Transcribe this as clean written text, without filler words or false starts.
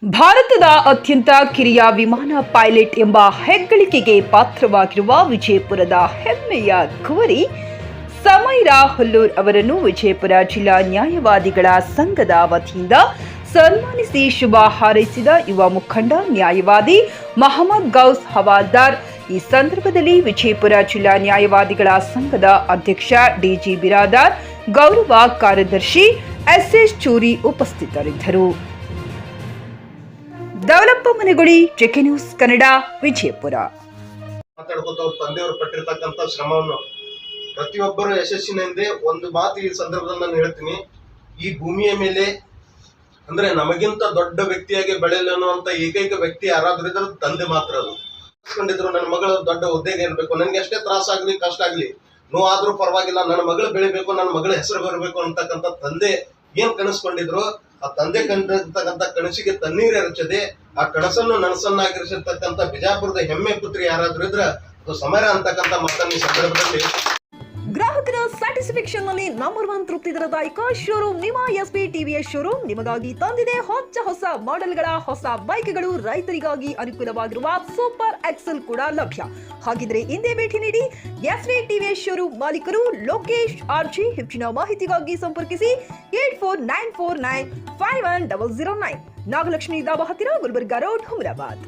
ಭಾರತದ ಅತ್ಯಂತ ಕಿರಿಯ ವಿಮಾನ ಪೈಲಟ್ ಎಂಬ ಹೆಗ್ಗಳಿಕೆಗೆ ಪಾತ್ರವಾಗಿರುವ ವಿಜಯಪುರದ ಹೆಮ್ಮೆಯ ಕುವರಿ ಸಮೈರಾ ಹುಲ್ಲೂರ್ ಅವರನ್ನು ವಿಜಯಪುರ ಜಿಲ್ಲಾ ನ್ಯಾಯವಾದಿಗಳ ಸಂಘದ ವತಿಯಿಂದ ಸನ್ಮಾನಿಸಿ ಶುಭ ಹಾರೈಸಿದ ಯುವ ಮುಖಂಡ ನ್ಯಾಯವಾದಿ ಮಹಮ್ಮದ್ ಗೌಸ್ ಹವಾಲ್ದಾರ್. ಈ ಸಂದರ್ಭದಲ್ಲಿ ವಿಜಯಪುರ ಜಿಲ್ಲಾ ನ್ಯಾಯವಾದಿಗಳ ಸಂಘದ ಅಧ್ಯಕ್ಷ ಡಿಜಿ ಬಿರಾದಾರ್, ಗೌರವ ಕಾರ್ಯದರ್ಶಿ ಎಸ್ಎಸ್ ಚೂರಿ ಉಪಸ್ಥಿತರಿದ್ದರು. Daulappa Maneguli, J K news Kannada, Vijayapura. ಮಾತಾಡ್ಕೋತ ಅವ್ರ ತಂದೆಯವರು ಪಟ್ಟಿರ್ತಕ್ಕಂಥ ಶ್ರಮವನ್ನು ಪ್ರತಿಯೊಬ್ಬರು ಯಶಸ್ಸಿನೆಂದೇ ಒಂದು ಮಾತು ಈ ಸಂದರ್ಭದಲ್ಲಿ ನಾನು ಹೇಳ್ತೀನಿ. ಈ ಭೂಮಿಯ ಮೇಲೆ ಅಂದ್ರೆ ನಮಗಿಂತ ದೊಡ್ಡ ವ್ಯಕ್ತಿಯಾಗಿ ಬೆಳೆಯಲು ಅನ್ನುವಂತ ಏಕೈಕ ವ್ಯಕ್ತಿ ಯಾರಾದ್ರೂ ಇದ್ರೆ ತಂದೆ ಮಾತ್ರ. ಅದು ಕನ್ಸ್ಕೊಂಡಿದ್ರು ನನ್ನ ಮಗಳು ದೊಡ್ಡ ಹುದ್ದೆಗೆ ಇರಬೇಕು, ನನಗೆ ಎಷ್ಟೇ ತ್ರಾಸ ಆಗ್ಲಿ ಕಷ್ಟ ಆಗ್ಲಿ ನೋವಾದ್ರೂ ಪರವಾಗಿಲ್ಲ, ನನ್ನ ಮಗಳು ಬೆಳಿಬೇಕು, ನನ್ನ ಮಗಳ ಹೆಸರು ಬರಬೇಕು ಅಂತಕ್ಕಂಥ ತಂದೆ ಏನ್ ಕನಸ್ಕೊಂಡಿದ್ರು, ಆ ತಂದೆ ಕಂಡಿರ್ತಕ್ಕಂಥ ಕನಸಿಗೆ ತಣ್ಣೀರು ಎರಚದೆ ಆ ಕನಸನ್ನು ನನಸನ್ನಾಗಿರಿಸಿರ್ತಕ್ಕಂಥ ಬಿಜಾಪುರದ ಹೆಮ್ಮೆ ಪುತ್ರಿ ಯಾರಾದ್ರೂ ಇದ್ರ ಅದು ಸಮೈರಾ ಅಂತಕ್ಕಂಥ ಮಾತನ್ನ ಈ ಸಂದರ್ಭದಲ್ಲಿ. ಗ್ರಾಹಕರ ಸ್ಯಾಟಿಸ್ಫ್ಯಾಕ್ಷನ್ ನಲ್ಲಿ ನಂಬರ್ 1 ತೃಪ್ತಿ ದರದಾಯಕ ಶೋರೂಮ್ ನಿಮ್ಮ ಎಸ್ಪಿ ಟಿವಿಎಸ್ ಶೋರೂಮ್ ನಿಮಗಾಗಿ ತಂದಿದೆ ಹೊಸ ಮಾಡೆಲ್ಗಳ ಹೊಸ ಬೈಕ್ಗಳು. ರೈತರಿಗಾಗಿ ಅನುಕೂಲವಾಗಿರುವ ಸೂಪರ್ ಎಕ್ಸೆಲ್ ಕೂಡ ಲಭ್ಯ. ಹಾಗಿದ್ರೆ ಹಿಂದೆ ಭೇಟಿ ನೀಡಿ ಎಸ್ಪಿ ಟಿವಿಎಸ್ ಶೋರೂಮ್ ಮಾಲೀಕರು ಲೋಕೇಶ್ ಆರ್ಜಿ. ಹೆಚ್ಚಿನ ಮಾಹಿತಿಗಾಗಿ ಸಂಪರ್ಕಿಸಿ 8494951009. ನಾಗಲಕ್ಷ್ಮಿ ದಾಬಾ ಹತ್ತಿರ, ಗುಲ್ಬರ್ಗಾ ರೋಡ್, ಹುಮರಾಬಾದ್.